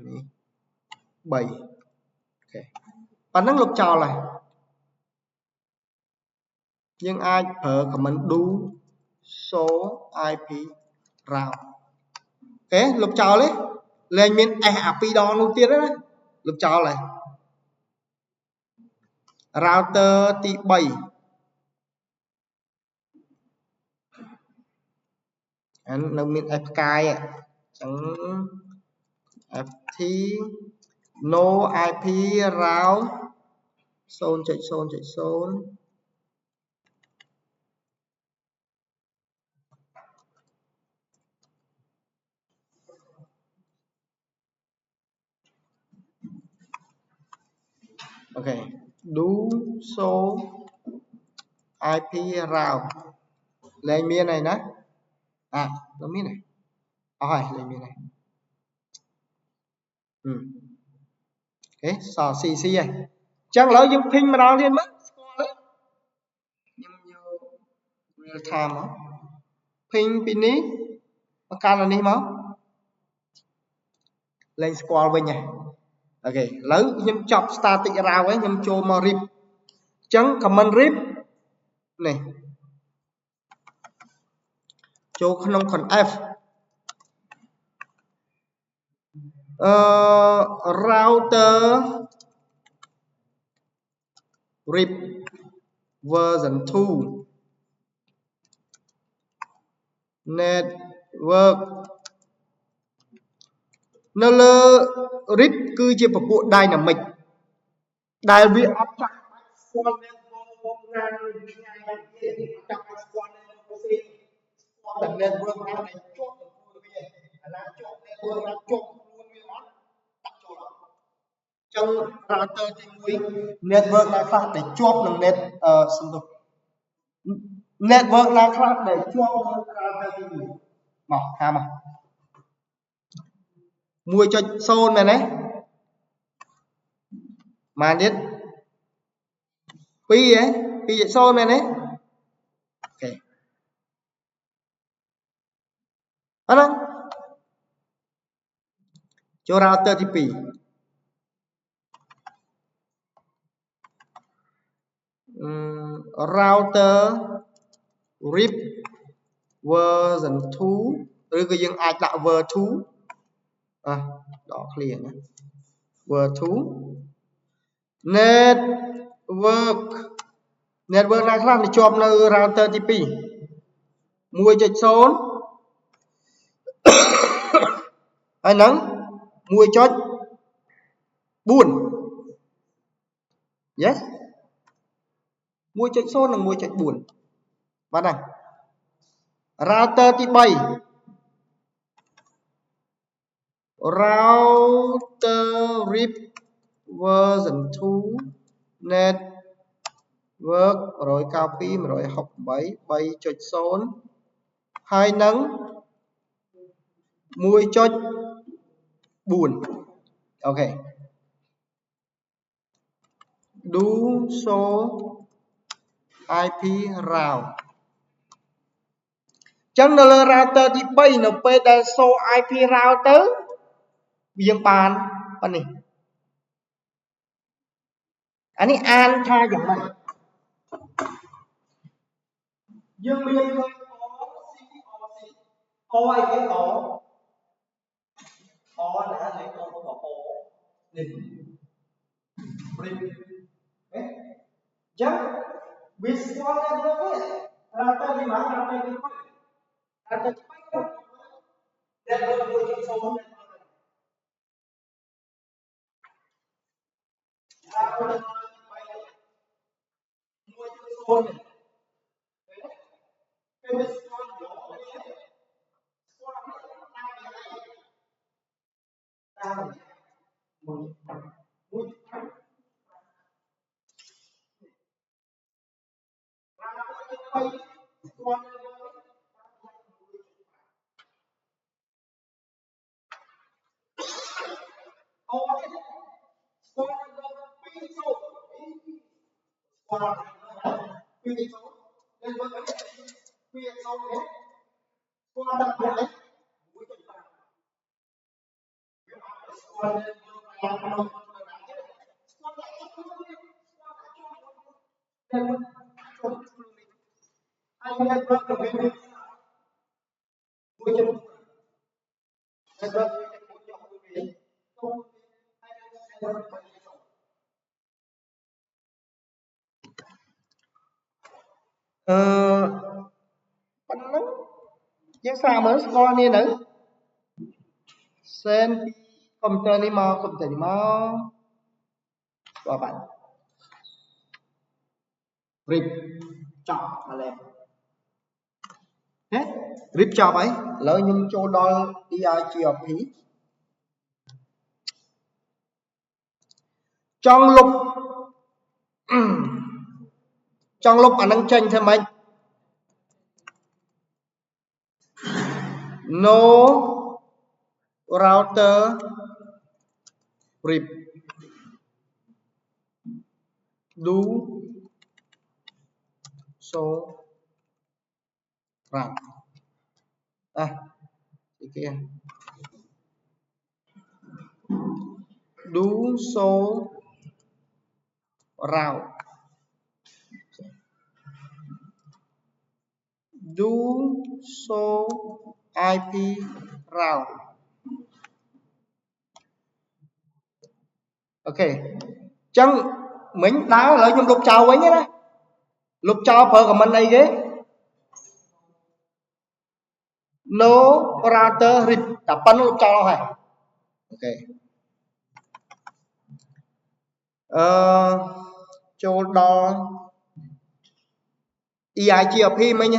A: này 7 ok ប៉ុណ្ណឹងលោកចោលហើយយើងអាចប្រើ command do show IP route អូខេលោកចោលទេលែងមាន S អា2ដងនោះទៀតណាលោកចោលហើយ router ទី3អាននៅមាន F ផ្កាយអញ្ចឹង FT no IP route 0.0.0 ok do show IP route លែងមានហើយណាnó biết này rồi lên miền này thế sò xì xì này chẳng lỡ dùng pin mà đào lên mất nhưng như real time đó pin pin ní nó can là ní máu lên squall bên nhà ok lỡ nhưng chọc static route ấy nhưng cho mà rip chẳng command rip này cho không còn F router rip version 2 network នៅលើ RIP គឺជាពពួក dynamic ដែលវាអត់ចាក់ស្គាល់ network ណាទេចាក់ស្គាល់ network ទេស្គាល់តែ network ណាដែលជាប់នឹងខ្លួនវាអាណាជាប់ network ណាជាប់ខ្លួនវាអត់ដាក់ចូលអត់ចឹង router ទី1 network ណាខ្លះដែលជាប់នឹង net សំដៅ network ណាខ្លះដែលជាប់នឹង router ទី1មកហាមក 1.0 មែនទេម៉ានទៀត 2 ហ៎ 2.0 មែនទេអូខេអត់ណាចូល router ទី2 router RIP version 2 ឬក៏យើងអាចដាក់ ver 2ដក clear ណា ver 2 network ណាខ្លះវាជាប់នៅ router ទី2 1.0 ហើយនឹង 1.4 yes 1.0 និង 1.4 បាទណា router ទី 3 router RIP version 2 network 192.168 3.0 ហើយនឹង 1.4 អូខេ do show IP route ចឹងនៅលើ router ទី 3 នៅពេលដែល show IP route ទៅយើងបានប៉ុណ្នេះអានេះអានថាយ៉ាងម៉េចយើងមានឃើញ O អីគេ O ណាលេខ O របស់ O នេះ brick ចឹងវាស្គាល់តែទៅវា router វាមក router ទី 3 router ទី 3 ដែលយើងមួយទីចូលrouter មួយទីចូលនេះគេវាស្គាល់យកវាស្គាល់តាមមួយប៉ុណ្ណឹងយើងសាកមើលស្គាល់គ្នានៅ send ពីកុំព្យូទ័រនេះមកកុំព្យូទ័រនេះមកស្គាល់បាត់ RIP ចប់មកលេហេ RIP ចប់ហើយឥឡូវខ្ញុំចូលដល់ EIGRP ចង់លុបអានឹងចេញធ្វើម៉េច no router RIP do so route អីគេ do so route do so IP route អូខេចឹងមិញដើរឥឡូវខ្ញុំលុបចោលវិញណាលុបចោលប្រើ comment អីគេ no router RIP តែប៉ុណ្្នឹងលុបចោលអស់ហើយអូខេចូលដល់ EIGRP មិញ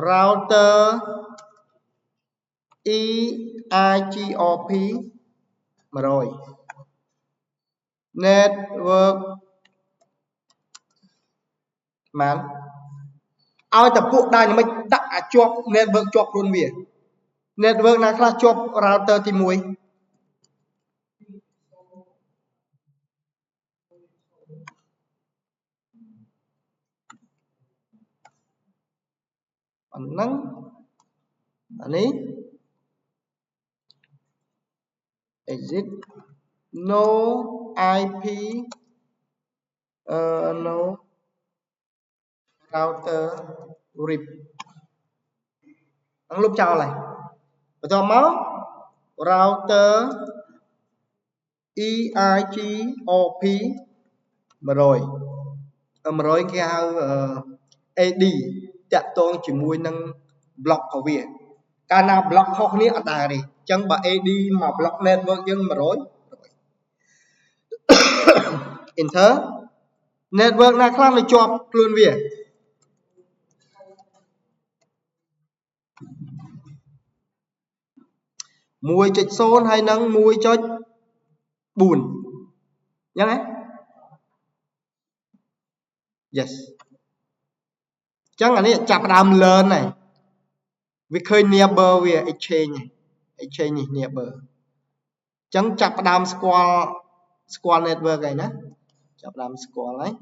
A: router EIGRP 100 network បានឲ្យតែពួក dynamic ដាក់ឲ្យជាប់ network ជាប់ខ្លួនវា network ណាខ្លះជាប់ router ទី 1 ប៉ុណ្ណឹងអានេះ exit no IP no router RIP អញ្ចឹងលុបចោលហើយបន្តមក router EIGRP 100 គេហៅ AD តាក់ទងជាមួយនឹង block របស់វាកាលណា block ខុសគ្នាអត់ដែរទេអញ្ចឹងបើ AD មក block network យើង 100 enter network ណាខ្លះនៅជាប់ខ្លួនវា 1.0 ហើយនឹង 1.4 អញ្ចឹងហ៎ yes អញ្ចឹងអានេះចាប់ផ្ដើម learn ហើយវាឃើញ neighbor វា exchange នេះ neighbor អញ្ចឹងចាប់ផ្ដើមស្គាល់ network ហើយណាចាប់ផ្ដើមស្គាល់ហើយ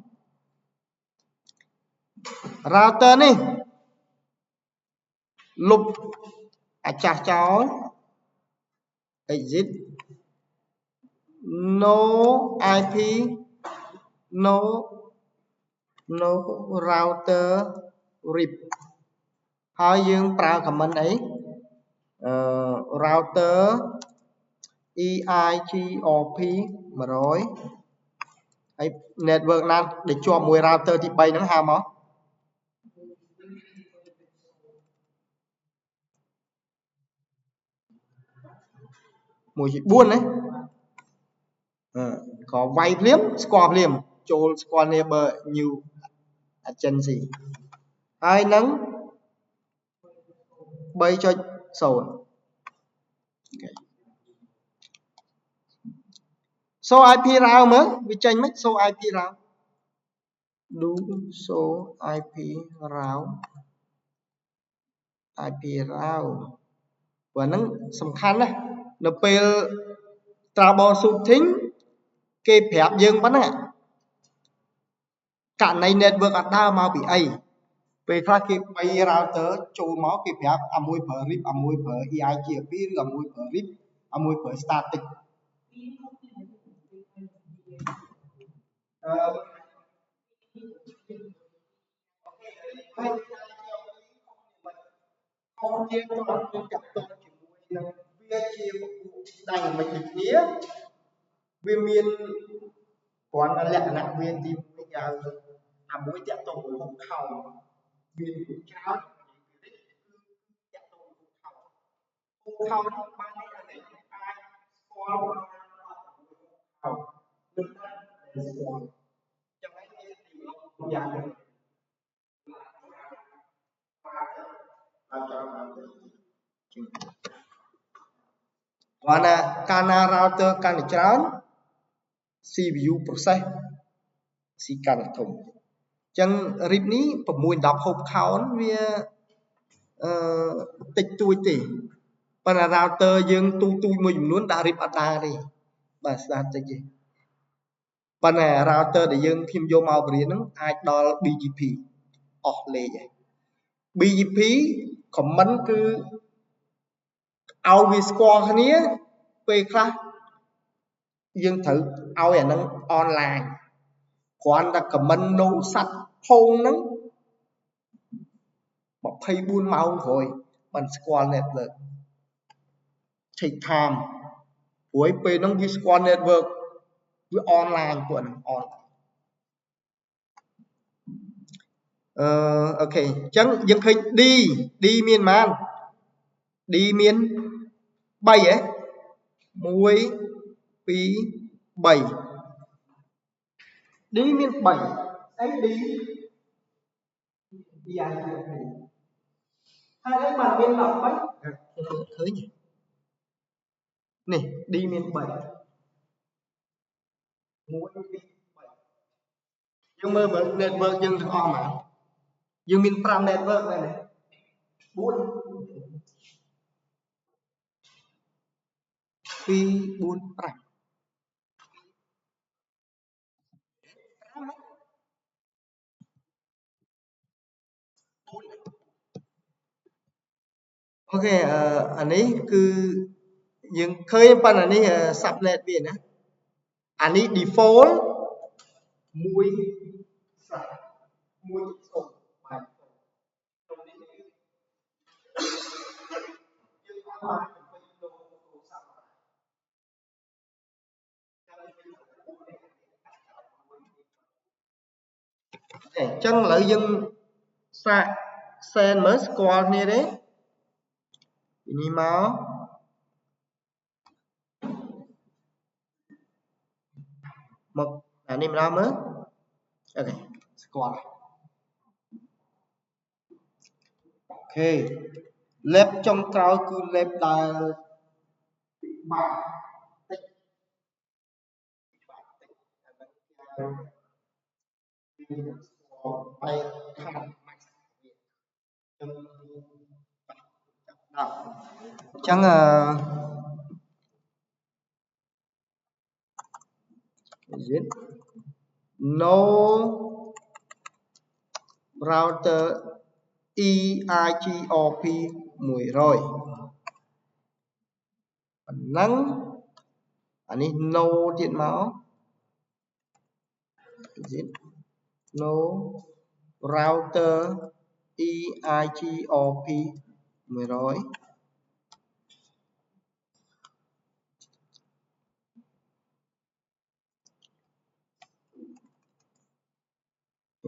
A: router នេះលុបអាចចាស់ចោល exit no IP no router rip ហើយយើងប្រើ comment អីrouter EIGRP 100 ហើយ network ណាដែលជាប់មួយ router ទី 3 ហ្នឹងហៅមក1.4 ណាក៏វាយភ្លាមស្គាល់ភ្លាមចូលស្គាល់ neighbor new agency ហើយនឹង 3.0 show IP route មើលវាចេញមិន show IP route do show IP route ព្រោះហ្នឹងសំខាន់ណាស់នៅពេល troubleshooting គេប្រាប់យើងប៉ុណ្ណឹងករណី network អត់ដើរមកពីអីពេលខ្លះគេបី router ចូលមកគេប្រាប់អាមួយប្រើ RIP អាមួយប្រើ EIGRP ឬអាមួយប្រើ RIP អាមួយប្រើ static ខុសគ្នាទៅអត់មានចាក់ទងជាមួយនឹងវាជាពពួកដៃមិនដូចគ្នាវាមានគ្រាន់តែលក្ខណៈវាទី1យ៉ាងអាមួយចាក់ទងvới hộp khẩu មានច្រើនចាក់ទងvới hộp khẩu នេះបានន័យថាអ្នកអាចស្គាល់ខោនឹងតែស្គាល់ចឹងហើយវាទីយ៉ាងហ្នឹងគាត់ណាកាលណា router កាន់តែច្រើន CPU process ស៊ីកាន់តែធំអញ្ចឹង RIP នេះ6 10 hop count វាតិចតួចទេប៉ុន្តែ router យើងទូមួយចំនួនដាក់ RIP អត់ដើរទេបាទស្ដាប់តិចទេប៉ុន្តែ router ដែលយើងខ្ញុំយកមកបរៀនហ្នឹងអាចដល់ BGP អស់លេខហើយ BGP comment គឺឲ្យវាស្គាល់គ្នាពេលខ្លះយើងត្រូវឲ្យអាហ្នឹង online គ្រាន់តែ comment no សัตว์ផោងហ្នឹង24 ម៉ោងក្រោយបានស្គាល់ network take time ព្រោះពេលហ្នឹងវាស្គាល់ network វា online ពួកហ្នឹង online អូខេអញ្ចឹងយើងឃើញ D មានប៉ុន្មាន D មាន3ហ៎1 2 3 D មាន3អី D យ៉ាងហើយបានមាន13ឃើញនេះ D មាន3 1 2 3យើងមើល network យើងទាំងអស់មកយើងមាន5 network ដែរនេះ4 2 4 5អូខេអានេះគឺយើងឃើញប៉ុន្តែនេះ subnet វាណាអានេះ default មួយសាច់មួយសុំបាទក្នុងនេះយើងអត់បានទៅទូរស័ព្ទអញ្ចឹងឥឡូវយើងសាក send មើលស្គាល់គ្នាទេពីនេះមកអានេះម្ដងមើល ok squat ok lép trongក្រោយគឺlépដែលបាក់តិចបែកខាត់ម៉ាស់វាចឹងis it no router EIGRP 100ប៉ុណ្ណឹងអានេះ no ទៀតមក is it no router EIGRP 100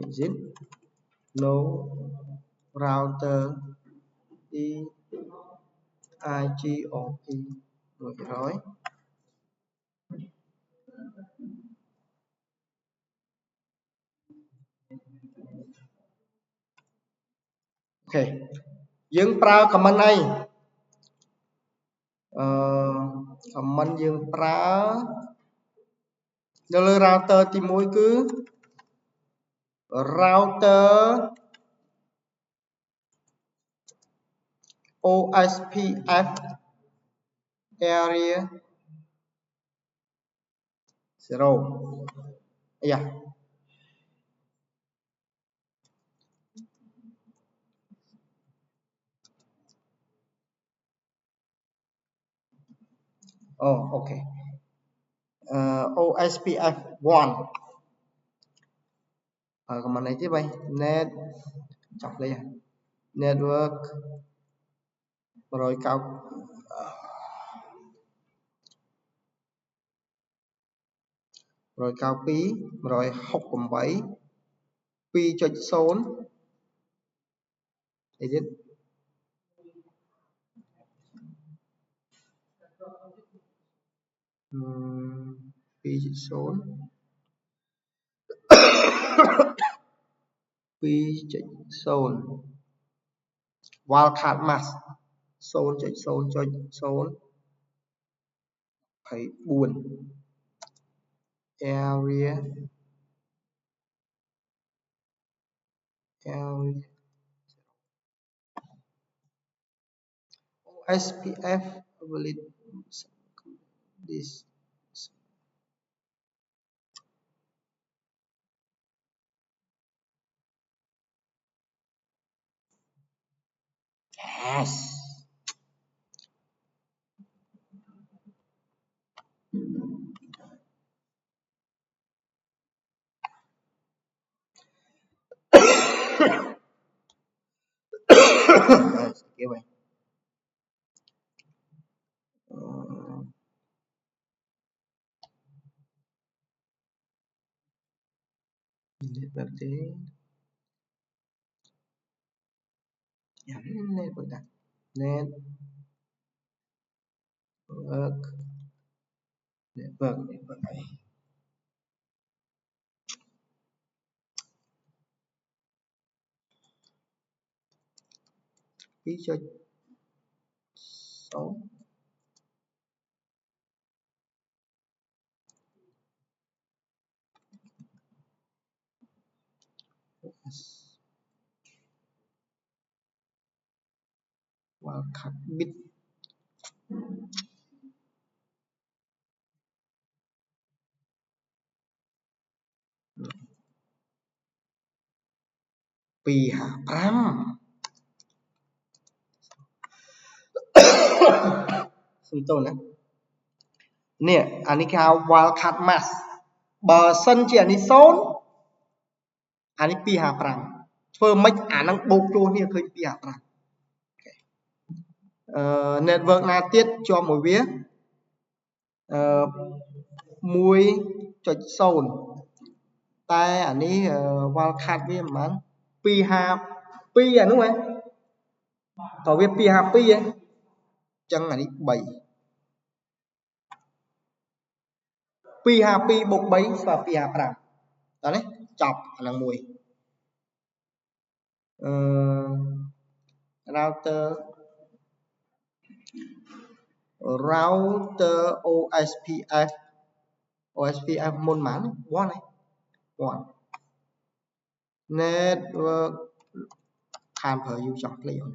A: is it no router EIGRP 100 ok យើងប្រើ comment អីcomment យើងប្រើនៅលើ router ទី1គឺ router OSPF area 0 yeah oh okay OSPF 1 comment អីទៀតបង net ចាប់លេខ network 192 168 2.0 អីទៀត 2.0 wildcard mask 0.0.0 24 area OSPF valid this yes okay vậy berarti ya net berdak network này 2.0 wildcard bit 255សុំតោះណានេះអានេះគេហៅ wildcard mask បើសិនជាអានេះ0អានេះ255ធ្វើម៉េចអាហ្នឹងបូកចូលគ្នាឃើញ255 network ណាទៀតជាប់មួយវា1.0 តែអានេះ wildcard វាប្រហែល252អានោះហ៎តើវា252ហ៎អញ្ចឹងអានេះ3 252 + 3 ស្មើ255តើនេះ chọc năng mùi router OSPF môn mán one này one network tham khởi yêu chọc liệu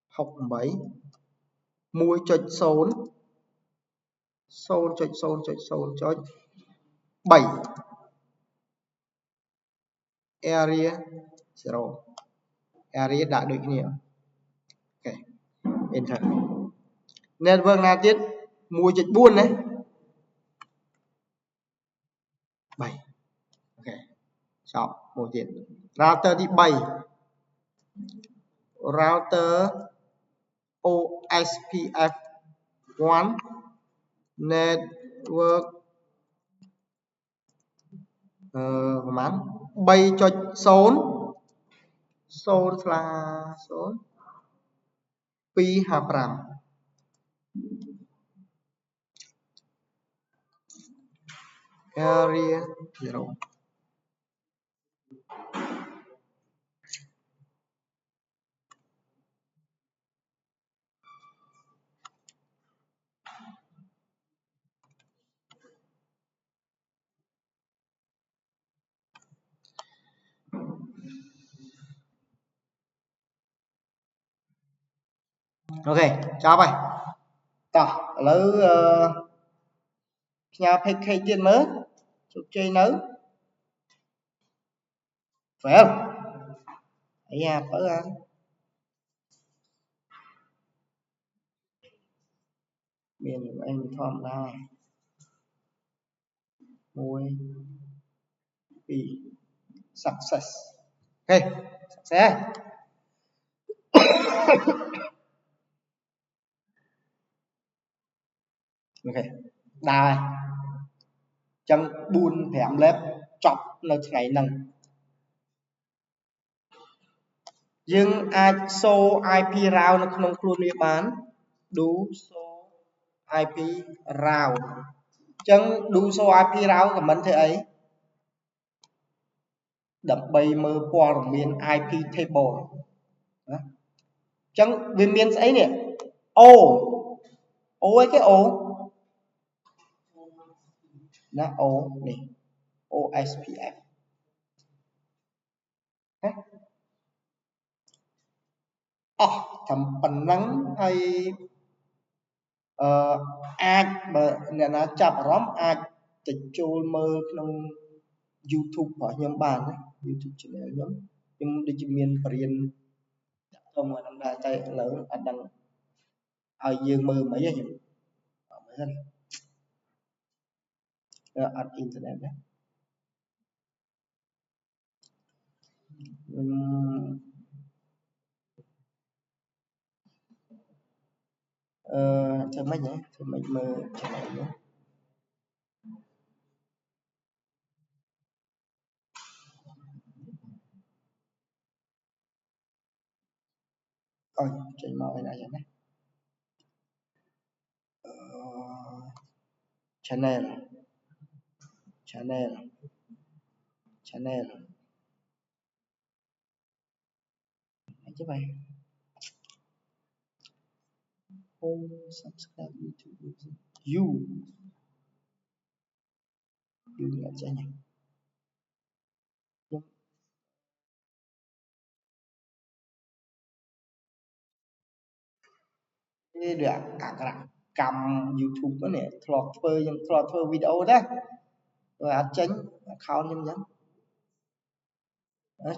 A: học 7 mùi chốt xôn 7 area 0 area đã được nhiều ok enter network nào tiết mùi chốt buôn đấy 7 ok chọn một tiền router đi 7 router OSPF 1 network mán 3 cho số là số 255 area 0 ok chào bài tỏ lấy nhà PK tiền mới chụp chơi nấu phải không ở nhà phải ăn miền anh thòm ra môi bị success ok success ok đài chân buôn thèm lép chọc nơi ngày nâng nhưng ai show IP rao nó không luôn địa bán đủ show IP rao chân đủ show IP rao của mình thế ấy đập bay mơ qua miền IP table chân bên miền ấy nè ô ấy cái ô nó ô này OSPF thầm phần nắng hay ai mà nè nó chập róm ai tịch chôn mơ trong YouTube của nhóm bàn đấy YouTube channel nhóm nhưng đi chim miền Parien không mà năm nay tay lớn anh đang ở dương mơ mấy giờ nhỉ mấy lần ăn internet đấy cho mấy nhé cho mấy mơ cho mấy nhé coi trên mọi này nhé channel chứ vậy không subscribe YouTube you là chơi nhỉ cái được cả cầm YouTube đó nè thọt phơi video đó rồi ăn tránh khao nhân dân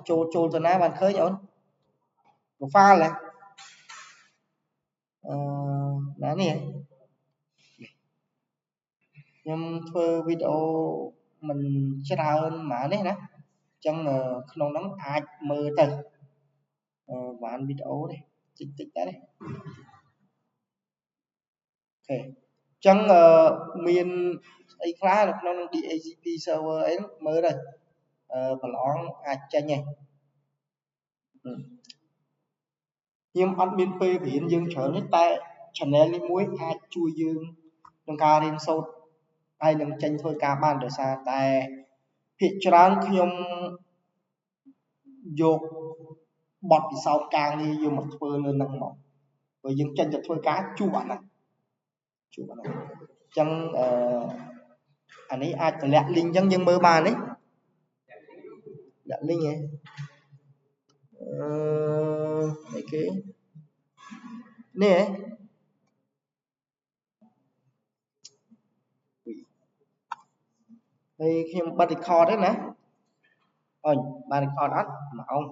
A: trôn từ nay bạn khơi nhổn một pha này đó nè nhưng phơi video mình sẽ ra hơn mà đấy nè chân không nắng ai mơ từ và ăn video đây tích tích đấy ok chân miền ấy khá là nó đi AGP server ấy mới đây và nó tranh này nhưng admin p viện dương trở nên tại channel đi muối chui dương nâng cao lên sâu ai nâng tranh thôi cả ban được xa tại ភាគច្រើនខ្ញុំយកបទពិសោធន៍ការងារយកមកធ្វើលើហ្នឹងមកព្រោះយើងចេញទៅធ្វើការជួបអាហ្នឹងអញ្ចឹងអានេះអាចតម្លាក់ link អញ្ចឹងយើងមើលបានទេដាក់ link ហ៎អីគេនេះហ៎ហើយខ្ញុំបិទ record ទេណាអញបាន record អត់ម៉ោង